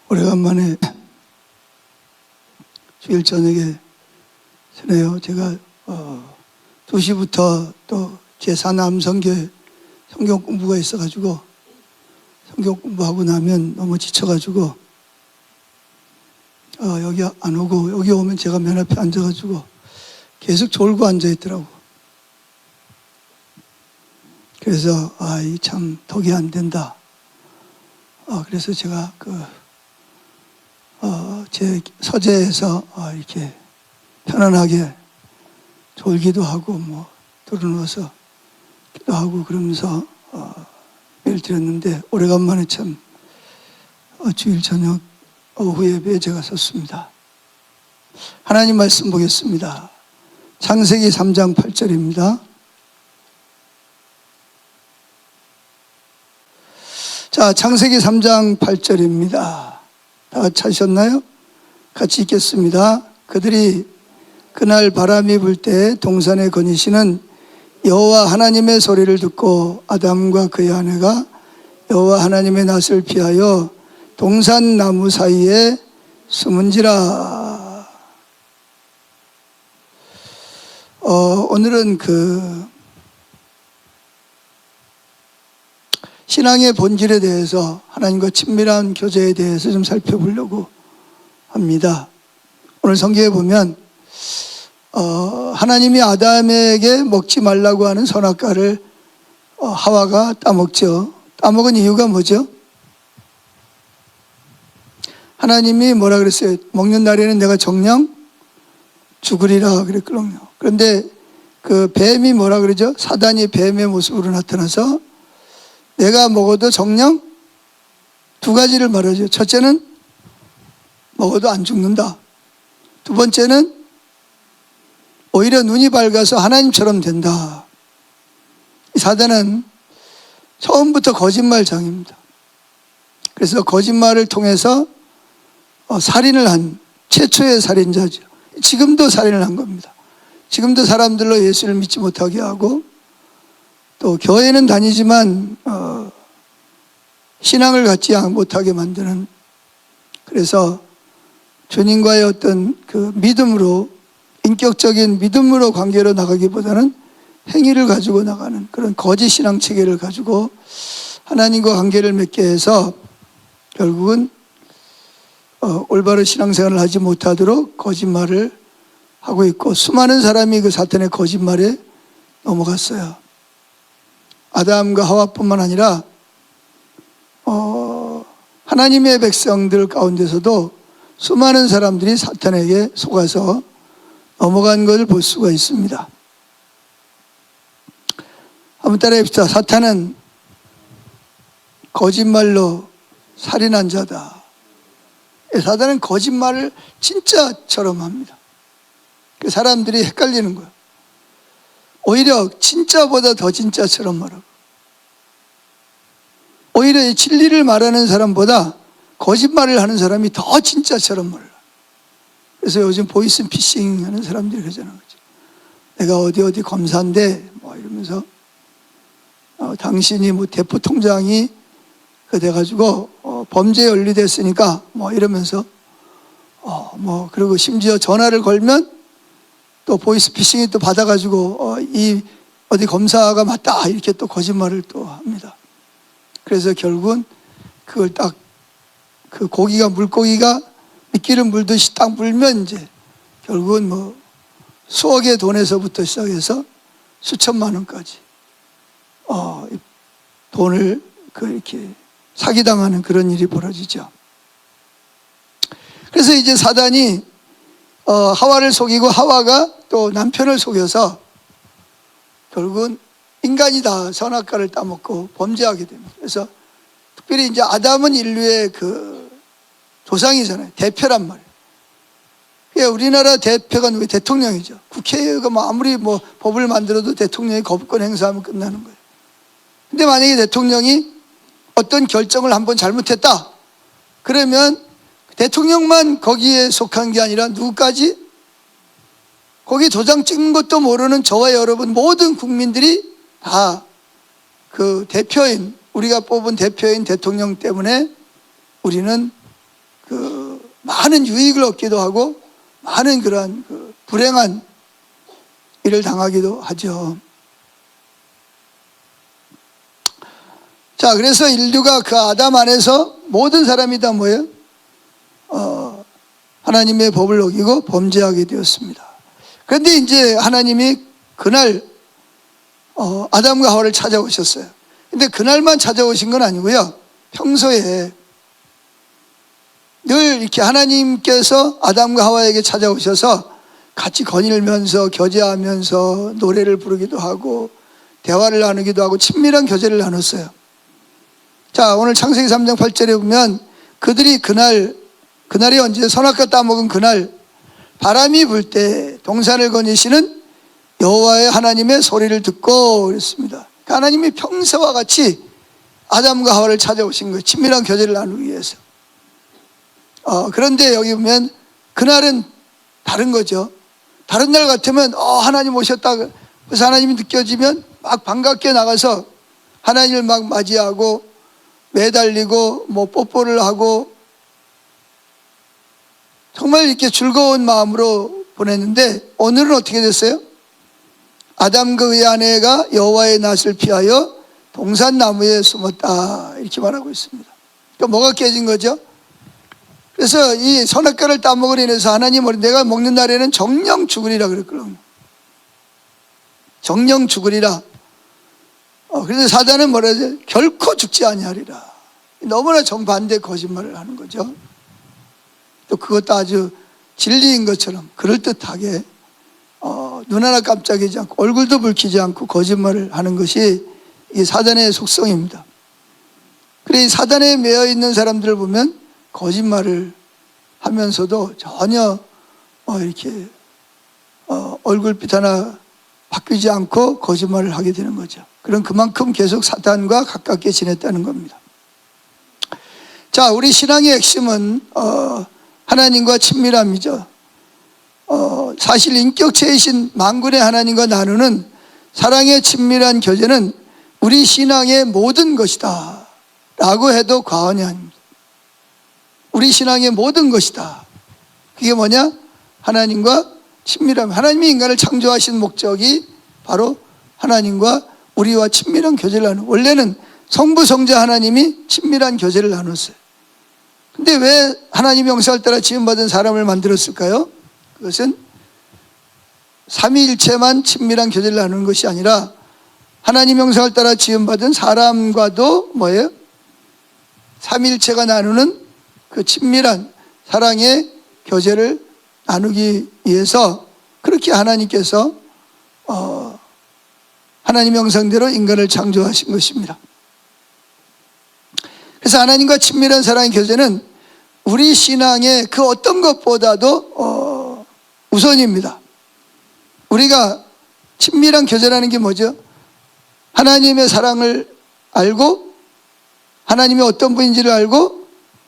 오래간만에 주일 저녁에 전에요. 제가 2시부터 또 제4남성교회 성경 공부가 있어가지고 성경 공부하고 나면 너무 지쳐가지고 여기 안 오고, 여기 오면 제가 맨 앞에 앉아가지고 계속 졸고 앉아있더라고. 그래서 이 참 덕이 안 된다. 그래서 제가 제 서재에서 이렇게 편안하게 졸기도 하고 들어누워서 기도하고 그러면서 매일 드렸는데, 오래간만에 참 주일 저녁 오후 예배에 제가 섰습니다. 하나님 말씀 보겠습니다. 창세기 3장 8절입니다. 자, 창세기 3장 8절입니다. 다 같이 찾으셨나요? 같이 읽겠습니다. 그들이 그날 바람이 불 때 동산에 거니시는 여호와 하나님의 소리를 듣고 아담과 그의 아내가 여호와 하나님의 낯을 피하여 동산 나무 사이에 숨은지라. 오늘은 신앙의 본질에 대해서, 하나님과 친밀한 교제에 대해서 좀 살펴보려고 합니다. 오늘 성경에 보면 하나님이 아담에게 먹지 말라고 하는 선악과를 하와가 따먹죠. 따먹은 이유가 뭐죠? 하나님이 뭐라 그랬어요? 먹는 날에는 내가 정녕 죽으리라 그랬거든요. 그런데 그 뱀이 뭐라 그러죠? 사단이 뱀의 모습으로 나타나서 내가 먹어도 정녕 두 가지를 말하죠. 첫째는 먹어도 안 죽는다. 두 번째는 오히려 눈이 밝아서 하나님처럼 된다. 이 사단은 처음부터 거짓말장입니다. 그래서 거짓말을 통해서 살인을 한 최초의 살인자죠. 지금도 살인을 한 겁니다. 지금도 사람들로 예수를 믿지 못하게 하고, 또 교회는 다니지만 신앙을 갖지 못하게 만드는, 그래서 주님과의 어떤 그 믿음으로, 인격적인 믿음으로 관계로 나가기보다는 행위를 가지고 나가는 그런 거짓 신앙 체계를 가지고 하나님과 관계를 맺게 해서 결국은 올바른 신앙생활을 하지 못하도록 거짓말을 하고 있고, 수많은 사람이 그 사탄의 거짓말에 넘어갔어요. 아담과 하와뿐만 아니라 하나님의 백성들 가운데서도 수많은 사람들이 사탄에게 속아서 넘어간 것을 볼 수가 있습니다. 한번 따라해 봅시다. 사탄은 거짓말로 살인한 자다. 사탄은 거짓말을 진짜처럼 합니다. 사람들이 헷갈리는 거예요. 오히려 진짜보다 더 진짜처럼 말하고, 오히려 이 진리를 말하는 사람보다 거짓말을 하는 사람이 더 진짜처럼 말해요. 그래서 요즘 보이스피싱 하는 사람들이 그러잖아요. 내가 어디 검사인데 이러면서 당신이 대포통장이 돼가지고 범죄에 연루됐으니까 이러면서 그리고 심지어 전화를 걸면 또 보이스피싱이 또 받아가지고 이 어디 검사가 맞다 이렇게 또 거짓말을 또 합니다. 그래서 결국은 그걸 딱 그 물고기가 미끼를 물듯이 딱 물면 이제 결국은 수억의 돈에서부터 시작해서 수천만 원까지 돈을 이렇게 사기당하는 그런 일이 벌어지죠. 그래서 이제 사단이 하와를 속이고, 하와가 또 남편을 속여서 결국은 인간이 다 선악과를 따먹고 범죄하게 됩니다. 그래서 특별히 이제 아담은 인류의 조상이잖아요. 대표란 말이에요. 그러니까 우리나라 대표가 누구예요? 대통령이죠. 국회가 아무리 법을 만들어도 대통령이 거부권 행사하면 끝나는 거예요. 근데 만약에 대통령이 어떤 결정을 한번 잘못했다 그러면 대통령만 거기에 속한 게 아니라 누구까지? 거기 도장 찍는 것도 모르는 저와 여러분 모든 국민들이 다 그 대표인, 우리가 뽑은 대표인 대통령 때문에 우리는 그 많은 유익을 얻기도 하고 많은 그러한 그 불행한 일을 당하기도 하죠. 자, 그래서 인류가 그 아담 안에서 모든 사람이 다 뭐예요? 하나님의 법을 어기고 범죄하게 되었습니다. 그런데 이제 하나님이 그날 아담과 하와를 찾아오셨어요. 근데 그날만 찾아오신 건 아니고요. 평소에 늘 이렇게 하나님께서 아담과 하와에게 찾아오셔서 같이 거닐면서 교제하면서 노래를 부르기도 하고 대화를 나누기도 하고 친밀한 교제를 나눴어요. 자, 오늘 창세기 3장 8절에 보면 그들이 그날이 언제? 선악과 따먹은 그날 바람이 불 때 동산을 거니시는 여호와의 하나님의 소리를 듣고 그랬습니다. 그러니까 하나님이 평소와 같이 아담과 하와를 찾아오신 거예요. 친밀한 교제를 나누기 위해서. 그런데 여기 보면 그날은 다른 거죠. 다른 날 같으면 하나님 오셨다. 그래서 하나님이 느껴지면 막 반갑게 나가서 하나님을 막 맞이하고 매달리고 뭐 뽀뽀를 하고 정말 이렇게 즐거운 마음으로 보냈는데 오늘은 어떻게 됐어요? 아담과 그의 아내가 여호와의 낯을 피하여 동산나무에 숨었다 이렇게 말하고 있습니다. 그러니까 뭐가 깨진 거죠? 그래서 이 선악과를 따먹으로 인해서 하나님은 내가 먹는 날에는 정령 죽으리라 그랬거든요. 정령 죽으리라. 그래서 사단은 뭐라 하죠? 결코 죽지 아니하리라. 너무나 정반대 거짓말을 하는 거죠. 또 그것도 아주 진리인 것처럼 그럴듯하게 눈 하나 깜짝이지 않고 얼굴도 붉히지 않고 거짓말을 하는 것이 이 사단의 속성입니다. 그래 사단에 매여 있는 사람들을 보면 거짓말을 하면서도 전혀 이렇게 얼굴빛 하나 바뀌지 않고 거짓말을 하게 되는 거죠. 그럼 그만큼 계속 사탄과 가깝게 지냈다는 겁니다. 자, 우리 신앙의 핵심은 하나님과 친밀함이죠. 사실 인격체이신 만군의 하나님과 나누는 사랑의 친밀한 교제는 우리 신앙의 모든 것이다 라고 해도 과언이 아닙니다. 우리 신앙의 모든 것이다. 그게 뭐냐? 하나님과 친밀함. 하나님이 인간을 창조하신 목적이 바로 하나님과 우리와 친밀한 교제를 나누는, 원래는 성부 성자 하나님이 친밀한 교제를 나눴어요. 근데 왜 하나님 형상을 따라 지음받은 사람을 만들었을까요? 그것은 삼위일체만 친밀한 교제를 나누는 것이 아니라 하나님 형상을 따라 지음받은 사람과도 뭐예요? 삼위일체가 나누는 그 친밀한 사랑의 교제를 나누기 위해서 그렇게 하나님께서 하나님 형상대로 인간을 창조하신 것입니다. 그래서 하나님과 친밀한 사랑의 교제는 우리 신앙의 그 어떤 것보다도 우선입니다. 우리가 친밀한 교제라는 게 뭐죠? 하나님의 사랑을 알고 하나님이 어떤 분인지를 알고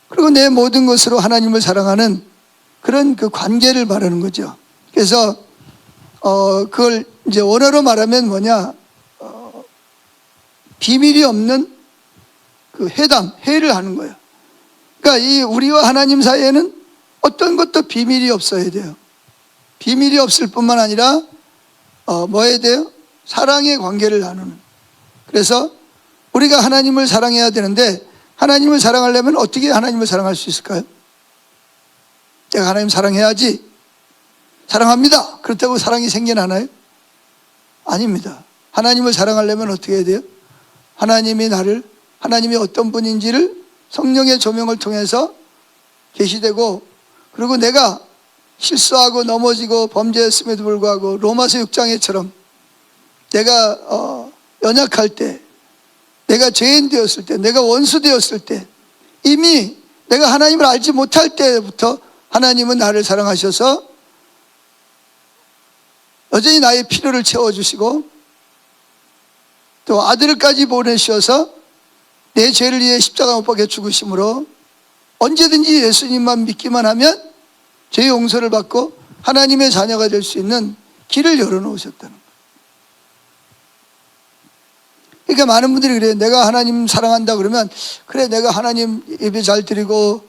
그리고 내 모든 것으로 하나님을 사랑하는 그런 그 관계를 말하는 거죠. 그래서 그걸 이제 원어로 말하면 뭐냐? 비밀이 없는 그 회를 하는 거예요. 그러니까 이 우리와 하나님 사이에는 어떤 것도 비밀이 없어야 돼요. 비밀이 없을 뿐만 아니라 뭐 해야 돼요? 사랑의 관계를 나누는. 그래서 우리가 하나님을 사랑해야 되는데 하나님을 사랑하려면 어떻게 하나님을 사랑할 수 있을까요? 내가 하나님 사랑해야지. 사랑합니다. 그렇다고 사랑이 생겨나나요? 아닙니다. 하나님을 사랑하려면 어떻게 해야 돼요? 하나님이 어떤 분인지를 성령의 조명을 통해서 계시되고 그리고 내가 실수하고 넘어지고 범죄했음에도 불구하고 로마서 6장에처럼 내가 연약할 때 내가 죄인 되었을 때 내가 원수 되었을 때 이미 내가 하나님을 알지 못할 때부터 하나님은 나를 사랑하셔서 여전히 나의 필요를 채워주시고 또 아들까지 보내셔서 내 죄를 위해 십자가 못 박혀 죽으심으로 언제든지 예수님만 믿기만 하면 죄 용서를 받고 하나님의 자녀가 될 수 있는 길을 열어놓으셨다는 거예요. 그러니까 많은 분들이 그래요. 내가 하나님 사랑한다 그러면, 그래 내가 하나님 예배 잘 드리고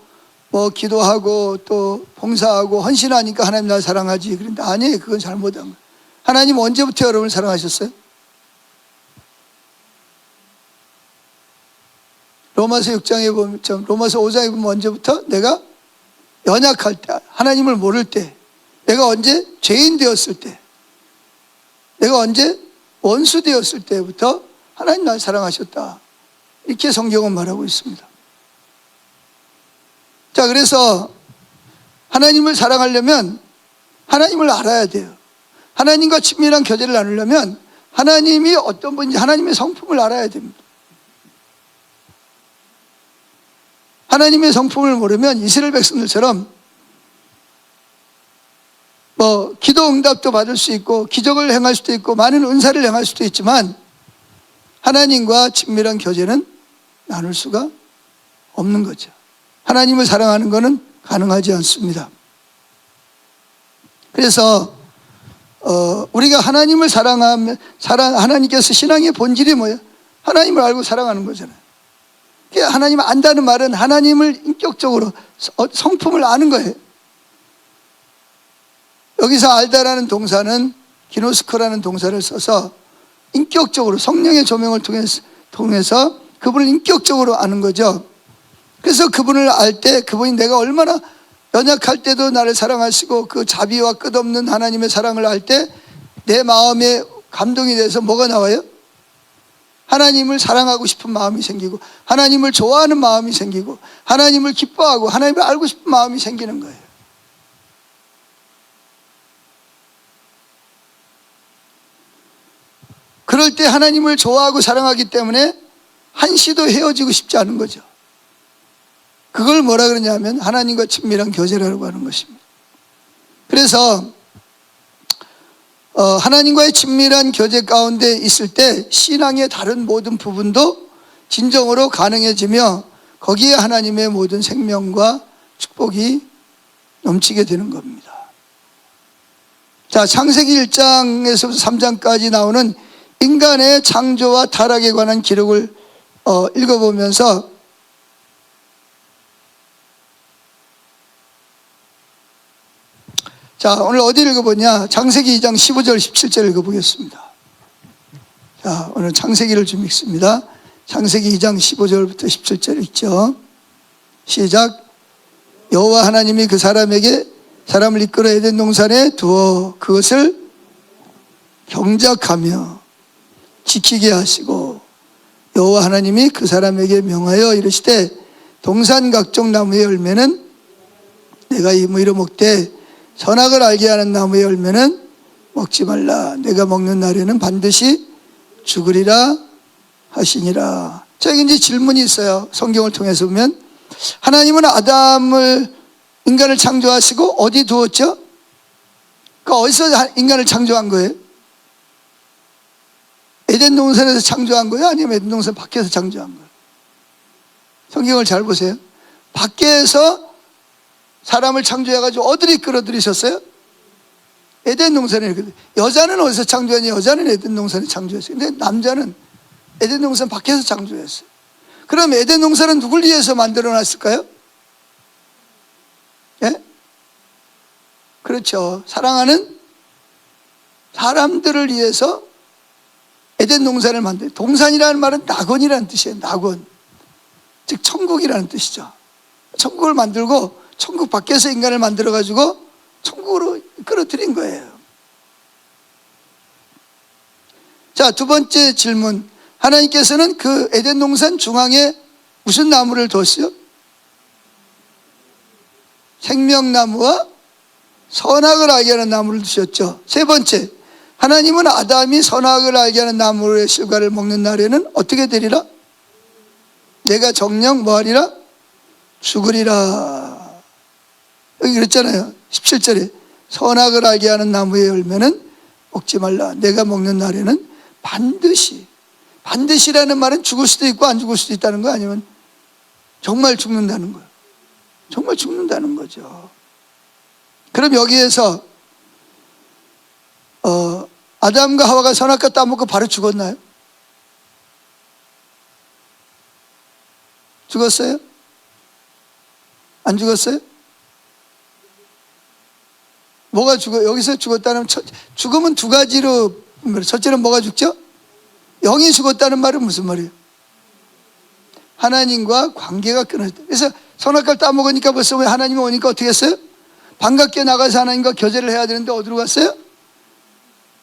뭐 기도하고 또 봉사하고 헌신하니까 하나님 날 사랑하지. 그런데 아니에요. 그건 잘못한 거예요. 하나님 언제부터 여러분을 사랑하셨어요? 로마서 6장에 보면, 로마서 5장에 보면 언제부터? 내가 연약할 때, 하나님을 모를 때, 내가 언제 죄인 되었을 때, 내가 언제 원수 되었을 때부터 하나님 날 사랑하셨다. 이렇게 성경은 말하고 있습니다. 자, 그래서 하나님을 사랑하려면 하나님을 알아야 돼요. 하나님과 친밀한 교제를 나누려면 하나님이 어떤 분인지 하나님의 성품을 알아야 됩니다. 하나님의 성품을 모르면 이스라엘 백성들처럼 뭐 기도 응답도 받을 수 있고 기적을 행할 수도 있고 많은 은사를 행할 수도 있지만 하나님과 친밀한 교제는 나눌 수가 없는 거죠. 하나님을 사랑하는 것은 가능하지 않습니다. 그래서 우리가 하나님을 사랑하면, 하나님께서 신앙의 본질이 뭐예요? 하나님을 알고 사랑하는 거잖아요. 하나님을 안다는 말은 하나님을 인격적으로 성품을 아는 거예요. 여기서 알다라는 동사는 기노스코라는 동사를 써서 인격적으로 성령의 조명을 통해서 그분을 인격적으로 아는 거죠. 그래서 그분을 알 때 그분이 내가 얼마나 연약할 때도 나를 사랑하시고 그 자비와 끝없는 하나님의 사랑을 알 때 내 마음에 감동이 돼서 뭐가 나와요? 하나님을 사랑하고 싶은 마음이 생기고 하나님을 좋아하는 마음이 생기고 하나님을 기뻐하고 하나님을 알고 싶은 마음이 생기는 거예요. 그럴 때 하나님을 좋아하고 사랑하기 때문에 한시도 헤어지고 싶지 않은 거죠. 그걸 뭐라 그러냐면 하나님과 친밀한 교제라고 하는 것입니다. 그래서 하나님과의 친밀한 교제 가운데 있을 때 신앙의 다른 모든 부분도 진정으로 가능해지며 거기에 하나님의 모든 생명과 축복이 넘치게 되는 겁니다. 자, 창세기 1장에서 3장까지 나오는 인간의 창조와 타락에 관한 기록을 읽어보면서 자, 오늘 어디 읽어보냐? 창세기 2장 15절 17절 읽어보겠습니다. 자, 오늘 창세기를 좀 읽습니다. 창세기 2장 15절부터 17절 읽죠. 시작. 여호와 하나님이 그 사람에게 사람을 이끌어 에덴 동산에 두어 그것을 경작하며 지키게 하시고 여호와 하나님이 그 사람에게 명하여 이르시되 동산 각종 나무의 열매는 내가 임의로 먹되 선악을 알게 하는 나무의 열매는 먹지 말라. 내가 먹는 날에는 반드시 죽으리라 하시니라. 자, 이제 질문이 있어요. 성경을 통해서 보면 하나님은 인간을 창조하시고 어디 두었죠? 그러니까 어디서 인간을 창조한 거예요? 에덴 동산에서 창조한 거예요? 아니면 에덴 동산 밖에서 창조한 거예요? 성경을 잘 보세요. 밖에서 사람을 창조해가지고 어디를 끌어들이셨어요? 에덴 동산에. 여자는 어디서 창조하냐? 여자는 에덴 동산에 창조했어요. 근데 남자는 에덴 동산 밖에서 창조했어요. 그럼 에덴 동산은 누굴 위해서 만들어 놨을까요? 예? 그렇죠. 사랑하는 사람들을 위해서 에덴 동산을 만들어요. 동산이라는 말은 낙원이라는 뜻이에요. 낙원. 즉 천국이라는 뜻이죠. 천국을 만들고 천국 밖에서 인간을 만들어가지고 천국으로 끌어들인 거예요. 자, 두 번째 질문. 하나님께서는 그 에덴 동산 중앙에 무슨 나무를 뒀어요? 생명나무와 선악을 알게 하는 나무를 두셨죠. 세 번째, 하나님은 아담이 선악을 알게 하는 나무의 실과를 먹는 날에는 어떻게 되리라? 내가 정녕 뭐하리라? 죽으리라. 여기 그랬잖아요. 17절에 선악을 알게 하는 나무의 열매는 먹지 말라. 내가 먹는 날에는 반드시라는 말은 죽을 수도 있고 안 죽을 수도 있다는 거 아니면 정말 죽는다는 거예요. 정말 죽는다는 거죠. 그럼 여기에서 아담과 하와가 선악과 따먹고 바로 죽었나요? 죽었어요? 안 죽었어요? 뭐가 죽어? 여기서 죽었다는, 죽음은 두 가지로, 첫째는 뭐가 죽죠? 영이 죽었다는 말은 무슨 말이에요? 하나님과 관계가 끊어졌다. 그래서 선악과를 따먹으니까 벌써 왜 하나님이 오니까 어떻게 했어요? 반갑게 나가서 하나님과 교제를 해야 되는데 어디로 갔어요?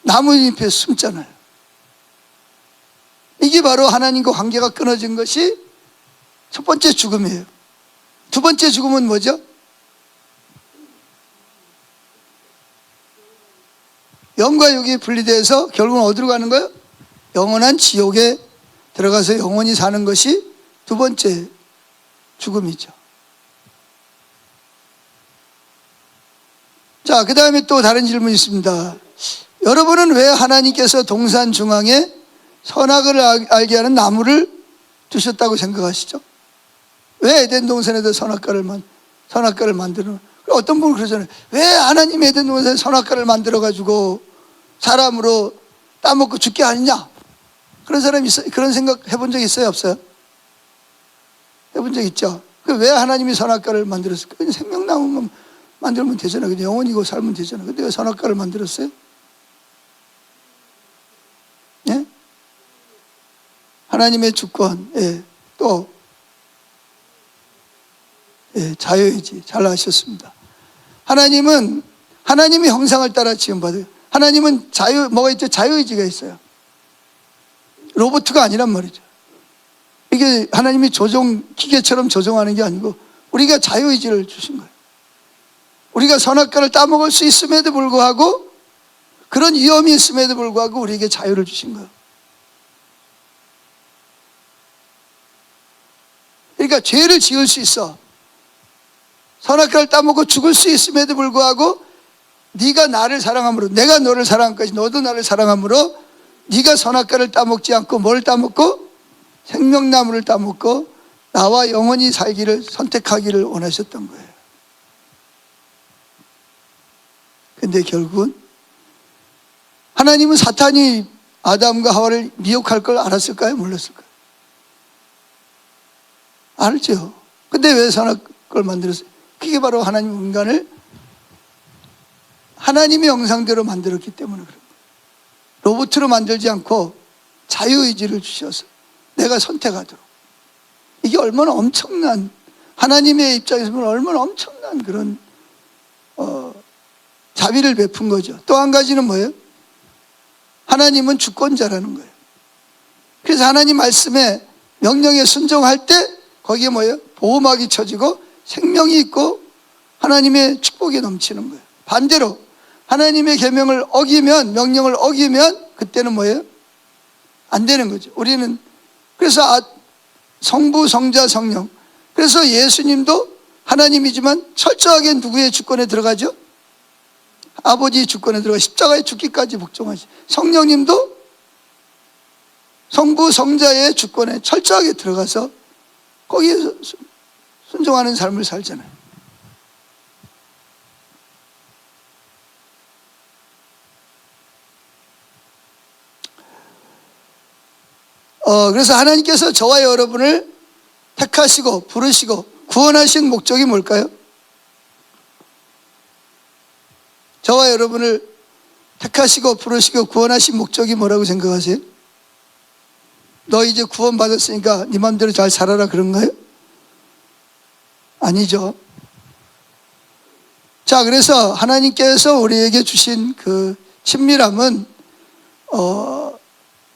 나무잎에 숨잖아요. 이게 바로 하나님과 관계가 끊어진 것이 첫 번째 죽음이에요. 두 번째 죽음은 뭐죠? 영과 육이 분리돼서 결국은 어디로 가는 거예요? 영원한 지옥에 들어가서 영원히 사는 것이 두 번째 죽음이죠. 자, 그 다음에 또 다른 질문이 있습니다. 여러분은 왜 하나님께서 동산 중앙에 선악을 알게 하는 나무를 두셨다고 생각하시죠? 왜 에덴 동산에도 선악과를 만드는? 어떤 분은 그러잖아요. 왜 하나님이 에덴 동산에 선악과를 만들어가지고 사람으로 따먹고 죽게 하느냐? 그런 사람이 있어요? 그런 생각 해본 적 있어요? 없어요? 해본 적 있죠? 왜 하나님이 선악과를 만들었을까? 그냥 생명나무만 만들면 되잖아요. 그냥 영원이고 살면 되잖아요. 근데 왜 선악과를 만들었어요? 예? 하나님의 주권, 예. 또, 예, 자유의지. 잘 아셨습니다. 하나님은 하나님의 형상을 따라 지음받아요. 하나님은 뭐가 있죠? 자유의지가 있어요. 로봇가 아니란 말이죠. 이게 하나님이 기계처럼 조종하는 게 아니고 우리가 자유의지를 주신 거예요. 우리가 선악과를 따먹을 수 있음에도 불구하고, 그런 위험이 있음에도 불구하고 우리에게 자유를 주신 거예요. 그러니까 죄를 지을 수 있어. 선악과를 따먹고 죽을 수 있음에도 불구하고 네가 나를 사랑함으로, 내가 너를 사랑한 것이 너도 나를 사랑함으로 네가 선악과를 따먹지 않고 뭘 따먹고? 생명나무를 따먹고 나와 영원히 살기를 선택하기를 원하셨던 거예요. 근데 결국은 하나님은 사탄이 아담과 하와를 미혹할 걸 알았을까요? 몰랐을까요? 알죠. 근데 왜 선악과를 만들었어요? 그게 바로 하나님 인간을 하나님의 형상대로 만들었기 때문에 그런 거예요. 로봇으로 만들지 않고 자유의지를 주셔서 내가 선택하도록. 이게 얼마나 엄청난, 하나님의 입장에서 보면 얼마나 엄청난 그런 자비를 베푼 거죠. 또 한 가지는 뭐예요? 하나님은 주권자라는 거예요. 그래서 하나님 말씀에, 명령에 순종할 때 거기에 뭐예요? 보호막이 쳐지고 생명이 있고 하나님의 축복이 넘치는 거예요. 반대로 하나님의 계명을 어기면, 명령을 어기면 그때는 뭐예요? 안 되는 거죠. 우리는 그래서 성부, 성자, 성령, 그래서 예수님도 하나님이지만 철저하게 누구의 주권에 들어가죠? 아버지의 주권에 들어가 십자가에 죽기까지 복종하시. 성령님도 성부, 성자의 주권에 철저하게 들어가서 거기에 순종하는 삶을 살잖아요. 그래서 하나님께서 저와 여러분을 택하시고 부르시고 구원하신 목적이 뭘까요? 저와 여러분을 택하시고 부르시고 구원하신 목적이 뭐라고 생각하세요? 너 이제 구원받았으니까 네 맘대로 잘 살아라 그런가요? 아니죠. 자, 그래서 하나님께서 우리에게 주신 그 친밀함은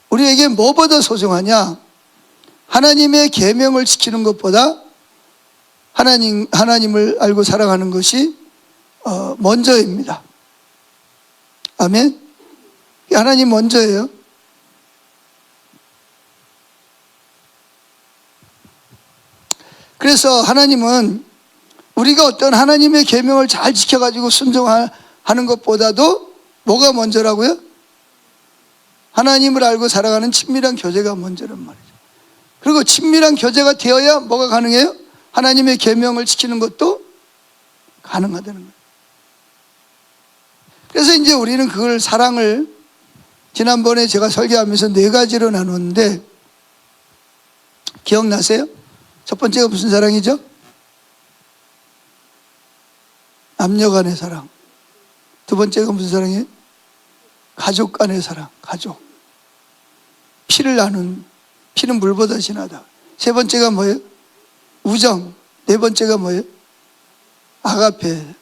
우리에게 뭐보다 소중하냐? 하나님의 계명을 지키는 것보다 하나님을 알고 살아가는 것이 먼저입니다. 아멘. 하나님 먼저예요. 그래서 하나님은 우리가 어떤 하나님의 계명을 잘 지켜가지고 순종하는 것보다도 뭐가 먼저라고요? 하나님을 알고 살아가는 친밀한 교제가 먼저란 말이죠. 그리고 친밀한 교제가 되어야 뭐가 가능해요? 하나님의 계명을 지키는 것도 가능하다는 거예요. 그래서 이제 우리는 그걸, 사랑을 지난번에 제가 설교하면서 4가지로 나눴는데 기억나세요? 첫 번째가 무슨 사랑이죠? 남녀 간의 사랑. 두 번째가 무슨 사랑이에요? 가족 간의 사랑. 가족. 피를 나눈, 피는 물보다 진하다. 세 번째가 뭐예요? 우정. 네 번째가 뭐예요? 아가페.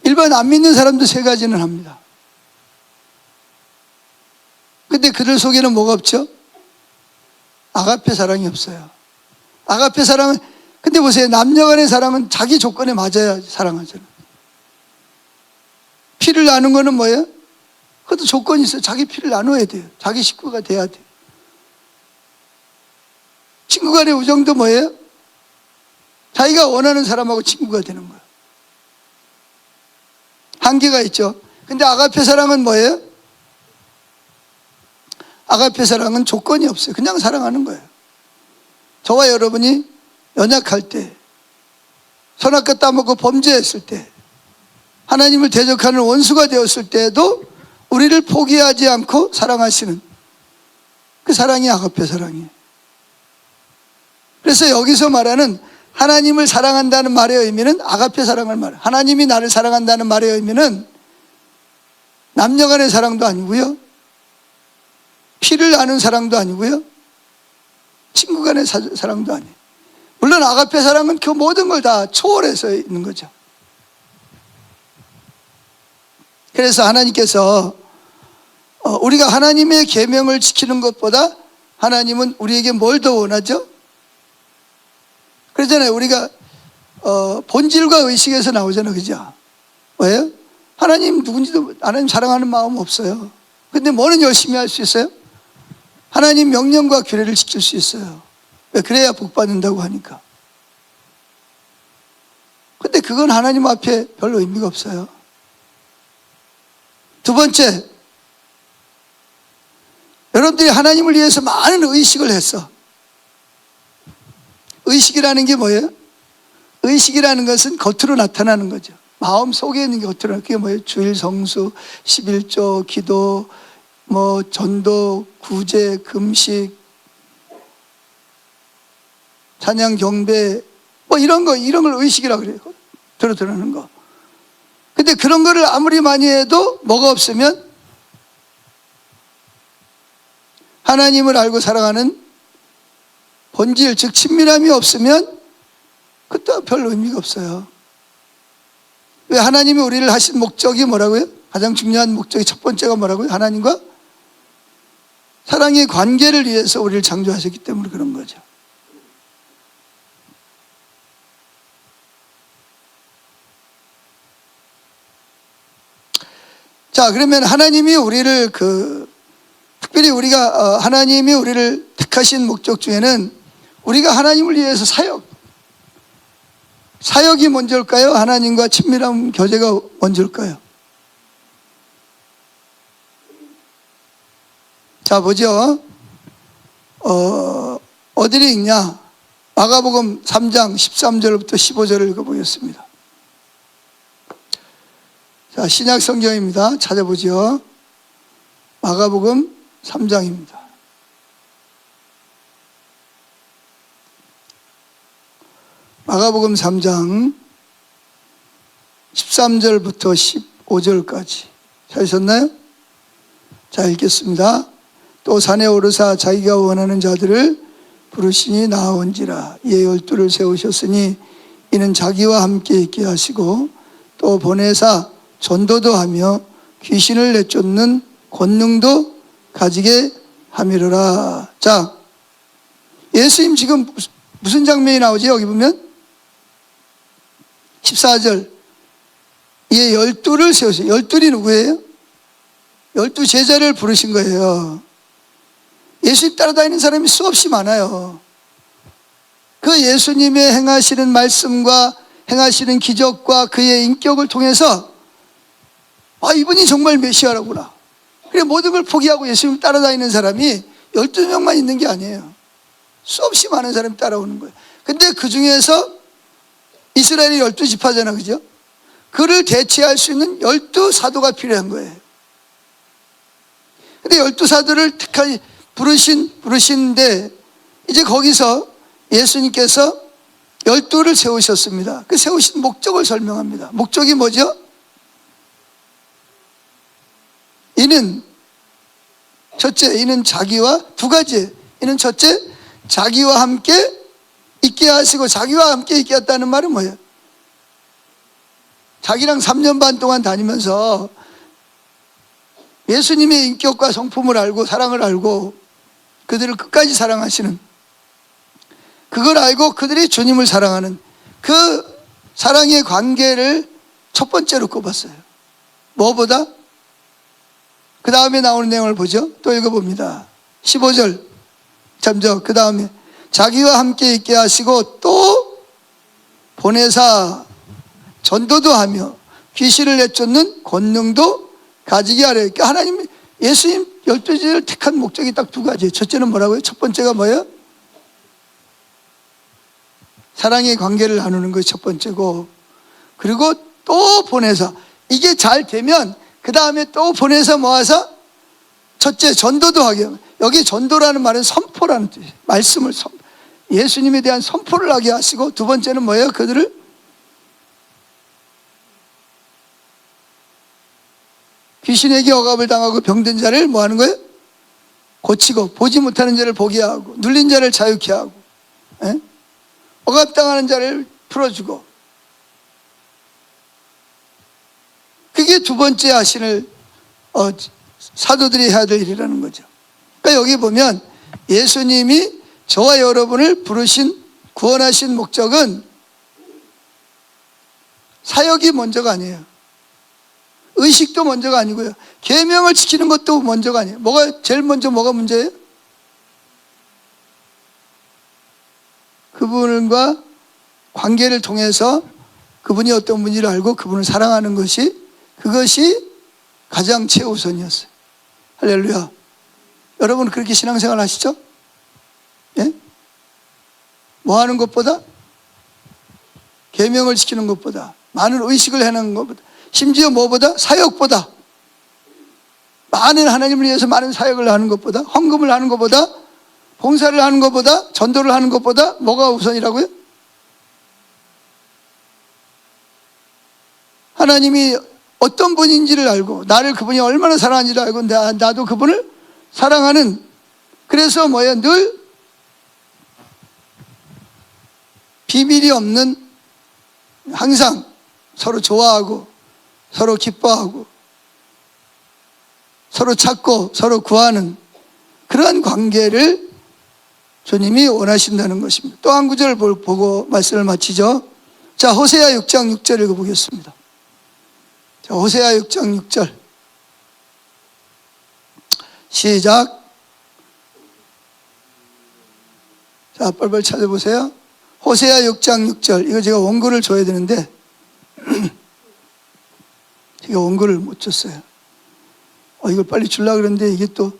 일반 안 믿는 사람도 세 가지는 합니다. 근데 그들 속에는 뭐가 없죠? 아가페 사랑이 없어요. 아가페 사랑은, 근데 보세요. 남녀 간의 사랑은 자기 조건에 맞아야 사랑하잖아요. 피를 나눈 거는 뭐예요? 그것도 조건이 있어요. 자기 피를 나눠야 돼요. 자기 식구가 돼야 돼요. 친구 간의 우정도 뭐예요? 자기가 원하는 사람하고 친구가 되는 거예요. 한계가 있죠. 근데 아가페 사랑은 뭐예요? 아가페 사랑은 조건이 없어요. 그냥 사랑하는 거예요. 저와 여러분이 연약할 때, 선악과 따먹고 범죄했을 때, 하나님을 대적하는 원수가 되었을 때에도 우리를 포기하지 않고 사랑하시는 그 사랑이 아가페 사랑이에요. 그래서 여기서 말하는 하나님을 사랑한다는 말의 의미는 아가페 사랑을 말해요. 하나님이 나를 사랑한다는 말의 의미는 남녀 간의 사랑도 아니고요, 피를 나눈 사랑도 아니고요, 친구 간의 사랑도 아니에요. 물론 아가페 사랑은 그 모든 걸 다 초월해서 있는 거죠. 그래서 하나님께서 우리가 하나님의 계명을 지키는 것보다 하나님은 우리에게 뭘 더 원하죠? 그러잖아요. 우리가 본질과 의식에서 나오잖아요. 그죠? 왜요? 하나님 누군지도, 하나님 사랑하는 마음 없어요. 근데 뭐는 열심히 할 수 있어요? 하나님 명령과 규례를 지킬 수 있어요. 왜? 그래야 복 받는다고 하니까. 근데 그건 하나님 앞에 별로 의미가 없어요. 두 번째, 여러분들이 하나님을 위해서 많은 의식을 했어. 의식이라는 게 뭐예요? 의식이라는 것은 겉으로 나타나는 거죠. 마음 속에 있는 게 겉으로 나타나는 게. 그게 뭐예요? 주일 성수, 11조, 기도, 전도, 구제, 금식, 찬양, 경배, 이런 걸 의식이라고 그래요. 드러나는 거. 근데 그런 거를 아무리 많이 해도 뭐가 없으면 하나님을 알고 사랑하는 본질, 즉 친밀함이 없으면 그것도 별 의미가 없어요. 왜? 하나님이 우리를 하신 목적이 뭐라고요? 가장 중요한 목적이 첫 번째가 뭐라고요? 하나님과 사랑의 관계를 위해서 우리를 창조하셨기 때문에 그런 거죠. 자, 그러면 하나님이 우리를 특별히 우리가 하나님이 우리를 택하신 목적 중에는 우리가 하나님을 위해서 사역이 먼저일까요? 하나님과 친밀한 교제가 먼저일까요? 자, 보죠. 어디를 읽냐? 마가복음 3장 13절부터 15절을 읽어보겠습니다. 자, 신약 성경입니다. 찾아보죠. 마가복음 3장입니다. 마가복음 3장 13절부터 15절까지 찾으셨나요? 자, 읽겠습니다. 또 산에 오르사 자기가 원하는 자들을 부르시니 나아온지라. 이에 12를 세우셨으니 이는 자기와 함께 있게 하시고 또 보내사 전도도 하며 귀신을 내쫓는 권능도 가지게 함이로라. 자, 예수님 지금 무슨 장면이 나오지? 여기 보면 14절. 이에 12를 세우세요. 12이 누구예요? 12 제자를 부르신 거예요. 예수님 따라다니는 사람이 수없이 많아요. 그 예수님의 행하시는 말씀과 행하시는 기적과 그의 인격을 통해서 이분이 정말 메시아라구나. 그래, 모든 걸 포기하고 예수님을 따라다니는 사람이 12명만 있는 게 아니에요. 수없이 많은 사람이 따라오는 거예요. 근데 그 중에서 이스라엘이 12지파잖아, 그죠? 그를 대체할 수 있는 12사도가 필요한 거예요. 근데 12사도를 부르시는데 이제 거기서 예수님께서 12를 세우셨습니다. 그 세우신 목적을 설명합니다. 목적이 뭐죠? 이는 첫째, 이는 자기와 두 가지. 이는 첫째, 자기와 함께 있게 하시고, 자기와 함께 있게 했다는 말은 뭐예요? 자기랑 3년 반 동안 다니면서 예수님의 인격과 성품을 알고 사랑을 알고 그들을 끝까지 사랑하시는, 그걸 알고 그들이 주님을 사랑하는 그 사랑의 관계를 첫 번째로 꼽았어요. 뭐보다? 그 다음에 나오는 내용을 보죠. 또 읽어봅니다. 15절 잠저 그 다음에 자기와 함께 있게 하시고 또 보내사 전도도 하며 귀신을 내쫓는 권능도 가지게 하려. 그러니까 하나님, 예수님 12제를 택한 목적이 딱 두 가지예요. 첫째는 뭐라고요? 첫 번째가 뭐예요? 사랑의 관계를 나누는 것이 첫 번째고, 그리고 또 보내서, 이게 잘 되면 그 다음에 또 보내서 모아서 첫째 전도도 하게. 여기 전도라는 말은 선포라는 뜻이에요. 말씀을 예수님에 대한 선포를 하게 하시고, 두 번째는 뭐예요? 그들을 귀신에게 억압을 당하고 병든 자를 뭐 하는 거예요? 고치고, 보지 못하는 자를 보게 하고, 눌린 자를 자유케 하고, 억압당하는 자를 풀어주고, 그게 두 번째 하시는 사도들이 해야 될 일이라는 거죠. 그러니까 여기 보면 예수님이 저와 여러분을 부르신, 구원하신 목적은 사역이 먼저가 아니에요. 의식도 먼저가 아니고요. 계명을 지키는 것도 먼저가 아니에요. 뭐가 제일 먼저, 뭐가 문제예요? 그분과 관계를 통해서 그분이 어떤 분인지를 알고 그분을 사랑하는 것이, 그것이 가장 최우선이었어요. 할렐루야. 여러분 그렇게 신앙생활 하시죠? 예? 뭐 하는 것보다, 계명을 지키는 것보다, 많은 의식을 해내는 것보다, 심지어 뭐보다? 사역보다, 많은 하나님을 위해서 많은 사역을 하는 것보다, 헌금을 하는 것보다, 봉사를 하는 것보다, 전도를 하는 것보다 뭐가 우선이라고요? 하나님이 어떤 분인지를 알고, 나를 그분이 얼마나 사랑하는지를 알고, 나도 그분을 사랑하는, 그래서 뭐야, 늘 비밀이 없는, 항상 서로 좋아하고 서로 기뻐하고 서로 찾고 서로 구하는 그러한 관계를 주님이 원하신다는 것입니다. 또 한 구절 보고 말씀을 마치죠. 자, 호세아 6장 6절 읽어보겠습니다. 자, 호세아 6장 6절 시작. 자, 빨리빨리 찾아보세요. 호세아 6장 6절. 이거 제가 원고를 줘야 되는데 제가 원고를 못 줬어요. 이걸 빨리 주려고 그러는데 이게 또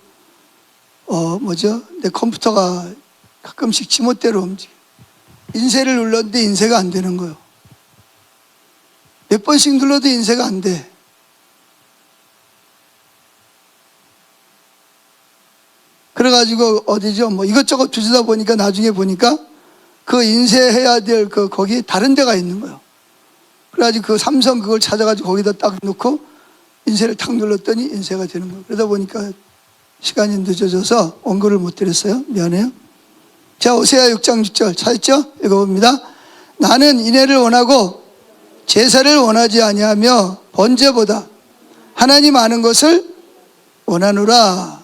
내 컴퓨터가 가끔씩 지멋대로 움직여. 인쇄를 눌렀는데 인쇄가 안 되는 거예요. 몇 번씩 눌러도 인쇄가 안 돼. 그래가지고 어디죠? 이것저것 뒤지다 보니까 나중에 보니까 그 인쇄해야 될 거기 다른 데가 있는 거예요. 그래가지고 그 삼성 그걸 찾아가지고 거기다 딱 넣고 인쇄를 탁 눌렀더니 인쇄가 되는 거예요. 그러다 보니까 시간이 늦어져서 원고를 못 드렸어요. 미안해요. 자, 호세아 6장 6절 찾았죠? 읽어봅니다. 나는 인애를 원하고 제사를 원하지 아니하며 번제보다 하나님 아는 것을 원하노라.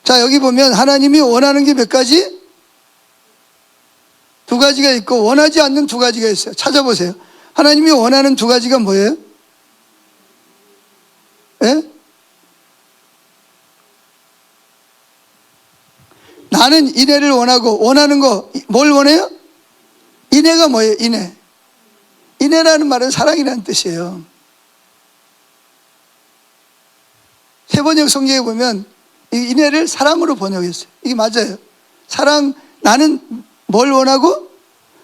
자, 여기 보면 하나님이 원하는 게 몇 가지? 두 가지가 있고 원하지 않는 두 가지가 있어요. 찾아보세요. 하나님이 원하는 두 가지가 뭐예요? 예? 나는 인애를 원하고, 원하는 거 뭘 원해요? 인애가 뭐예요? 인애. 인애라는 말은 사랑이라는 뜻이에요. 세번역 성경에 보면 이 인애를 사랑으로 번역했어요. 이게 맞아요. 사랑, 나는 뭘 원하고?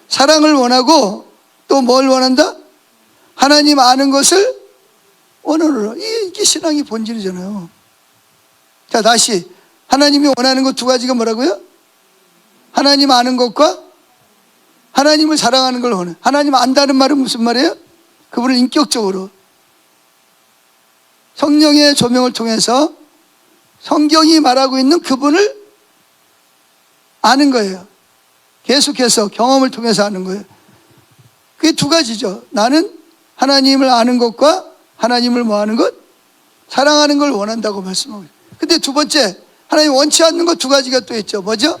사랑을 원하고 또 뭘 원한다? 하나님 아는 것을 원하노라. 이게 신앙의 본질이잖아요. 자, 다시 하나님이 원하는 것 두 가지가 뭐라고요? 하나님 아는 것과 하나님을 사랑하는 걸 원해. 하나님 안다는 말은 무슨 말이에요? 그분을 인격적으로 성령의 조명을 통해서 성경이 말하고 있는 그분을 아는 거예요. 계속해서 경험을 통해서 아는 거예요. 그게 두 가지죠. 나는 하나님을 아는 것과 하나님을 뭐 하는 것? 사랑하는 걸 원한다고 말씀하고 있어요. 근데 두 번째, 하나님 원치 않는 것 두 가지가 또 있죠. 뭐죠?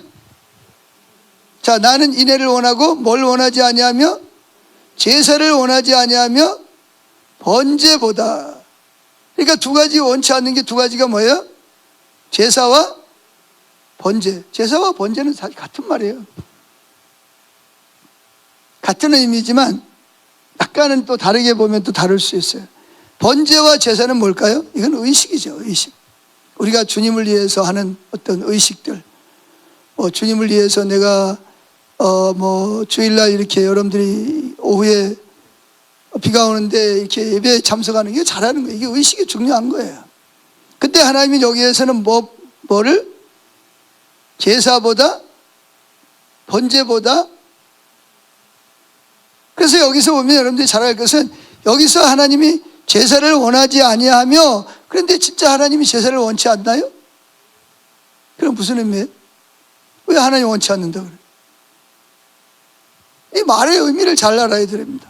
자, 나는 인애를 원하고 뭘 원하지 아니하며 제사를 원하지 아니하며 번제보다. 그러니까 두 가지 원치 않는 게 두 가지가 뭐예요? 제사와 번제. 제사와 번제는 사실 같은 말이에요. 같은 의미지만 약간은 또 다르게 보면 또 다를 수 있어요. 번제와 제사는 뭘까요? 이건 의식이죠. 의식. 우리가 주님을 위해서 하는 어떤 의식들, 주님을 위해서 내가 주일날 이렇게 여러분들이 오후에 비가 오는데 이렇게 예배에 참석하는 게 잘하는 거예요. 이게 의식이 중요한 거예요. 근데 하나님이 여기에서는 뭐를 제사보다 번제보다. 그래서 여기서 보면 여러분들이 잘 알 것은 여기서 하나님이 제사를 원하지 아니하며, 그런데 진짜 하나님이 제사를 원치 않나요? 그럼 무슨 의미예요? 왜 하나님 원치 않는다 그래요? 이 말의 의미를 잘 알아야 됩니다.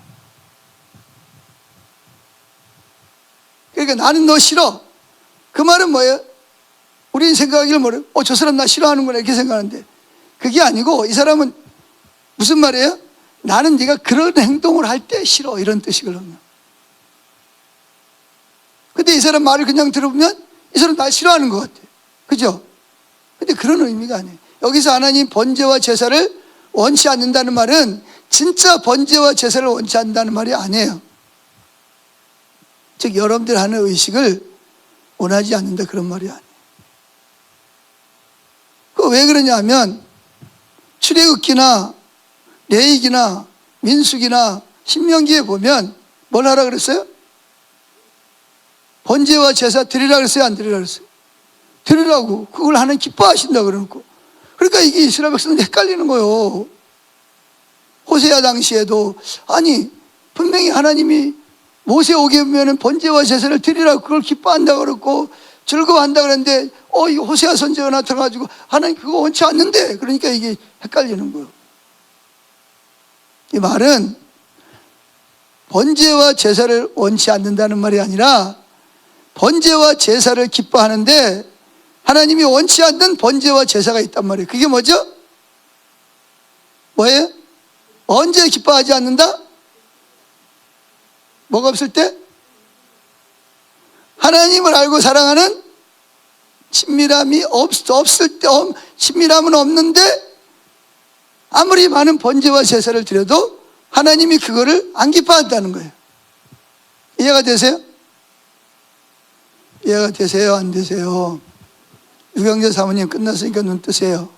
그러니까 나는 너 싫어. 그 말은 뭐예요? 우리는 생각하기를 뭐래요? 저 사람 나 싫어하는구나 이렇게 생각하는데, 그게 아니고 이 사람은 무슨 말이에요? 나는 네가 그런 행동을 할 때 싫어, 이런 뜻이거든요. 근데 이 사람 말을 그냥 들어보면 이 사람 날 싫어하는 것 같아. 그죠? 근데 그런 의미가 아니에요. 여기서 하나님 번제와 제사를 원치 않는다는 말은 진짜 번제와 제사를 원치 않는다는 말이 아니에요. 즉 여러분들 하는 의식을 원하지 않는다, 그런 말이 아니에요. 그 왜 그러냐 하면 출애굽기나 레위기나 민수기나 신명기에 보면 뭘 하라 그랬어요? 번제와 제사 드리라 그랬어요? 안 드리라 그랬어요? 드리라고. 그걸 하나님 기뻐하신다 그러고. 그러니까 이게 이스라엘 백성은 헷갈리는 거예요. 호세아 당시에도 아니 분명히 하나님이 모세 오게 보면 번제와 제사를 드리라고 그걸 기뻐한다 그랬고 즐거워한다 그랬는데 이 호세아 선지자가 나타나가지고 하나님 그거 원치 않는데, 그러니까 이게 헷갈리는 거예요. 이 말은 번제와 제사를 원치 않는다는 말이 아니라 번제와 제사를 기뻐하는데 하나님이 원치 않는 번제와 제사가 있단 말이에요. 그게 뭐죠? 뭐예요? 언제 기뻐하지 않는다? 뭐가 없을 때? 하나님을 알고 사랑하는 친밀함이 없을 때, 친밀함은 없는데 아무리 많은 번제와 제사를 드려도 하나님이 그거를 안 기뻐한다는 거예요. 이해가 되세요? 이해가 되세요? 안 되세요? 유경재 사모님 끝났으니까 눈 뜨세요.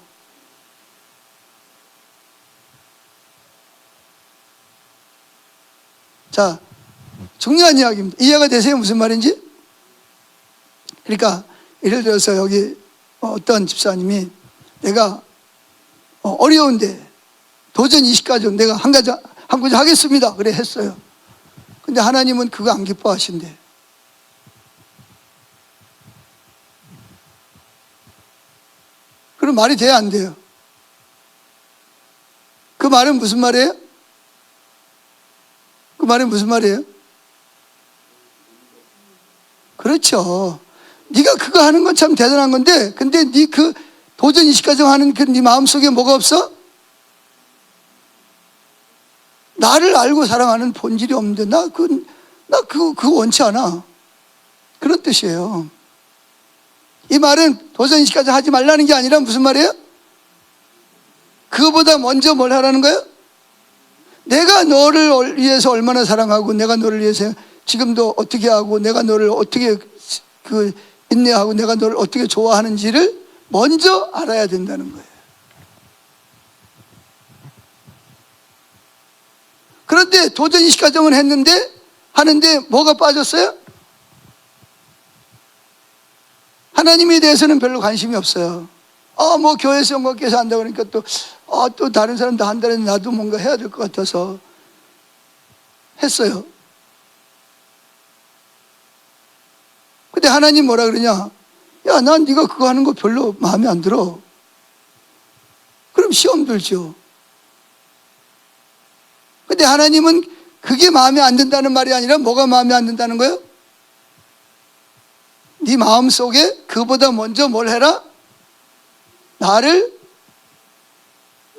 자, 중요한 이야기입니다. 이해가 되세요? 무슨 말인지? 그러니까 예를 들어서 여기 어떤 집사님이 내가 어려운데 도전 20가지 내가 한 가지 하겠습니다. 그래 했어요. 근데 하나님은 그거 안 기뻐하신대. 그럼 말이 돼야 안 돼요? 그 말은 무슨 말이에요? 그 말은 무슨 말이에요? 그렇죠. 네가 그거 하는 건 참 대단한 건데, 근데 네 그 도전 20가지 하는 그 네 마음속에 뭐가 없어? 나를 알고 사랑하는 본질이 없는데 나 그거 원치 않아. 그런 뜻이에요. 이 말은 도전 20가지 하지 말라는 게 아니라 무슨 말이에요? 그거보다 먼저 뭘 하라는 거예요? 내가 너를 위해서 얼마나 사랑하고 내가 너를 위해서 지금도 어떻게 하고 내가 너를 어떻게 인내하고 내가 너를 어떻게 좋아하는지를 먼저 알아야 된다는 거예요. 그런데 도전 20가정을 하는데 뭐가 빠졌어요? 하나님에 대해서는 별로 관심이 없어요. 뭐 교회에서 영광께서 한다 그러니까 또 다른 사람도 한다는데 나도 뭔가 해야 될 것 같아서 했어요. 근데 하나님 뭐라 그러냐? 야, 난 네가 그거 하는 거 별로 마음에 안 들어. 그럼 시험 들죠. 근데 하나님은 그게 마음에 안 든다는 말이 아니라 뭐가 마음에 안 든다는 거예요? 네 마음속에 그보다 먼저 뭘 해라?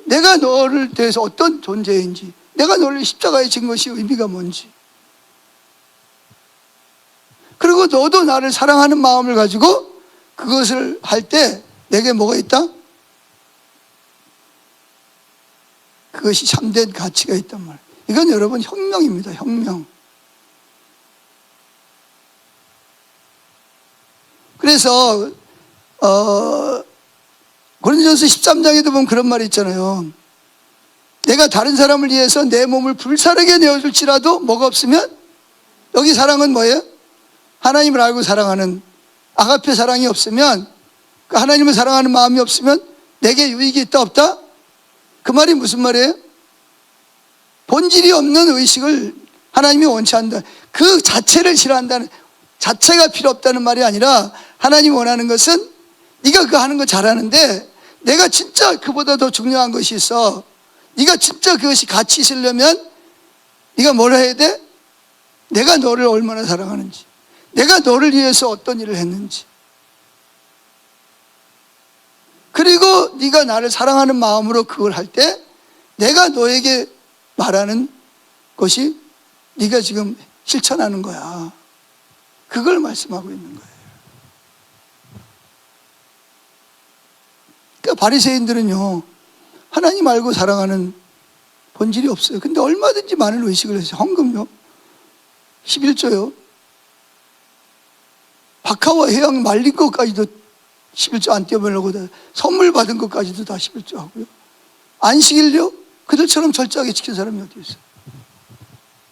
내가 너를 대해서 어떤 존재인지, 내가 너를 십자가에 진 것이 의미가 뭔지, 그리고 너도 나를 사랑하는 마음을 가지고 그것을 할 때 내게 뭐가 있다? 그것이 참된 가치가 있단 말이에요. 이건 여러분 혁명입니다. 혁명. 그래서 고린도전서 13장에도 보면 그런 말이 있잖아요. 내가 다른 사람을 위해서 내 몸을 불사르게 내어줄지라도 뭐가 없으면, 여기 사랑은 뭐예요? 하나님을 알고 사랑하는 아가페 사랑이 없으면, 그 하나님을 사랑하는 마음이 없으면 내게 유익이 있다 없다? 그 말이 무슨 말이에요? 본질이 없는 의식을 하나님이 원치 않는다. 그 자체를 싫어한다는, 자체가 필요 없다는 말이 아니라 하나님이 원하는 것은 네가 그거 하는 거 잘하는데 내가 진짜 그보다 더 중요한 것이 있어. 네가 진짜 그것이 가치 있으려면 네가 뭘 해야 돼? 내가 너를 얼마나 사랑하는지, 내가 너를 위해서 어떤 일을 했는지, 그리고 네가 나를 사랑하는 마음으로 그걸 할 때 내가 너에게 말하는 것이 네가 지금 실천하는 거야. 그걸 말씀하고 있는 거예요. 그러니까 바리새인들은요, 하나님 알고 사랑하는 본질이 없어요. 근데 얼마든지 많은 의식을 해서 헌금요, 11조요, 박하와 해양 말린 것까지도 11조 안 떼어보려고 선물 받은 것까지도 다 11조 하고요. 안식일요, 그들처럼 철저하게 지킨 사람이 어디 있어요?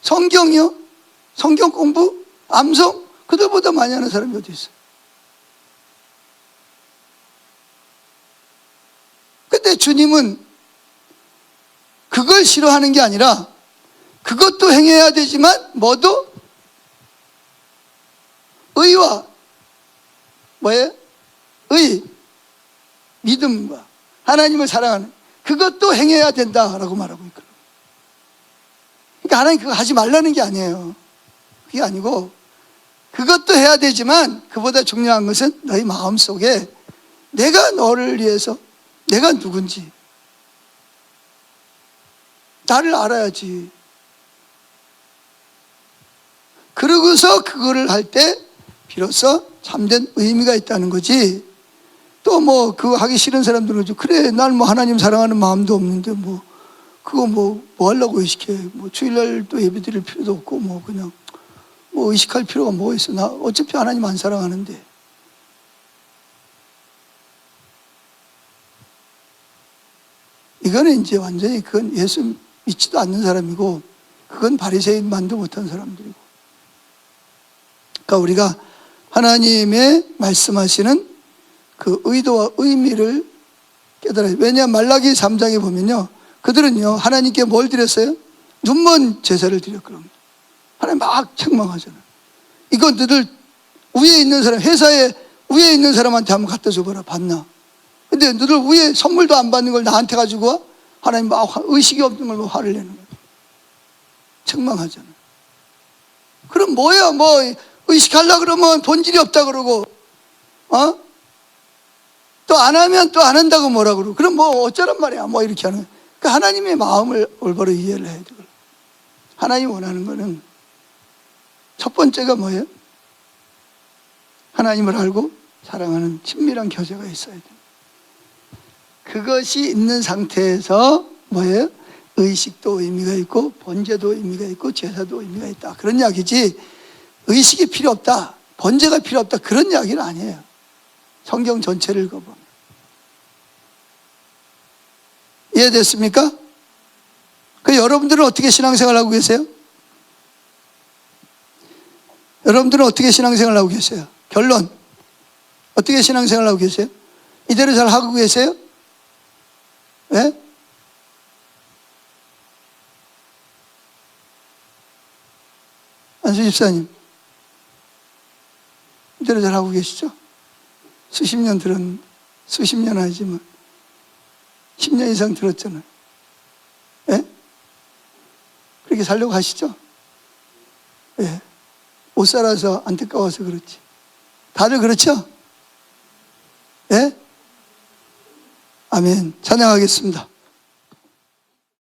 성경이요, 성경 공부, 암송, 그들보다 많이 하는 사람이 어디 있어요? 근데 주님은 그걸 싫어하는 게 아니라 그것도 행해야 되지만 뭐도? 의와 뭐예요? 의, 믿음과 하나님을 사랑하는 그것도 행해야 된다라고 말하고 있거든요. 그러니까 하나님 그거 하지 말라는 게 아니에요. 그게 아니고 그것도 해야 되지만 그보다 중요한 것은 너희 마음속에 내가 너를 위해서 내가 누군지 나를 알아야지. 그러고서 그거를 할 때 비로소 참된 의미가 있다는 거지. 또 뭐 그거 하기 싫은 사람들은 그래 난 뭐 하나님 사랑하는 마음도 없는데 뭐 그거 뭐 하려고 의식해. 뭐 주일날 또 예배 드릴 필요도 없고 뭐 그냥 뭐 의식할 필요가 뭐가 있어. 나 어차피 하나님 안 사랑하는데. 이거는 이제 완전히 그건 예수 믿지도 않는 사람이고 그건 바리새인만도 못한 사람들이고. 그러니까 우리가 하나님의 말씀하시는 그 의도와 의미를 깨달아요. 왜냐하면 말라기 3장에 보면요, 그들은요 하나님께 뭘 드렸어요? 눈먼 제사를 드렸거든요. 하나님 막 책망하잖아요. 이거 너들 위에 있는 사람, 회사에 위에 있는 사람한테 한번 갖다 줘봐라. 받나? 근데 너들 위에 선물도 안 받는 걸 나한테 가지고 와? 하나님 막 의식이 없는 걸 화를 내는 거예요. 책망하잖아요. 그럼 뭐야? 뭐 의식하려고 그러면 본질이 없다 그러고 또 안 하면 또 안 한다고 뭐라 그러고 그럼 뭐 어쩌란 말이야? 뭐 이렇게 하는. 그러니까 하나님의 마음을 올바로 이해를 해야 되고, 하나님 원하는 거는 첫 번째가 뭐예요? 하나님을 알고 사랑하는 친밀한 교제가 있어야 돼요. 그것이 있는 상태에서 뭐예요? 의식도 의미가 있고 번제도 의미가 있고 제사도 의미가 있다, 그런 이야기지. 의식이 필요 없다, 번제가 필요 없다, 그런 이야기는 아니에요. 성경 전체를 읽어보면. 이해됐습니까? 그 여러분들은 어떻게 신앙생활하고 계세요? 여러분들은 어떻게 신앙생활하고 계세요? 결론 어떻게 신앙생활 하고 계세요? 이대로 잘 하고 계세요? 예? 안수 집사님, 이대로 잘 하고 계시죠? 수십 년 수십 년 아니지만 10년 이상 들었잖아요. 예? 그렇게 살려고 하시죠? 예. 못 살아서 안타까워서 그렇지. 다들 그렇죠? 예? 아멘. 찬양하겠습니다.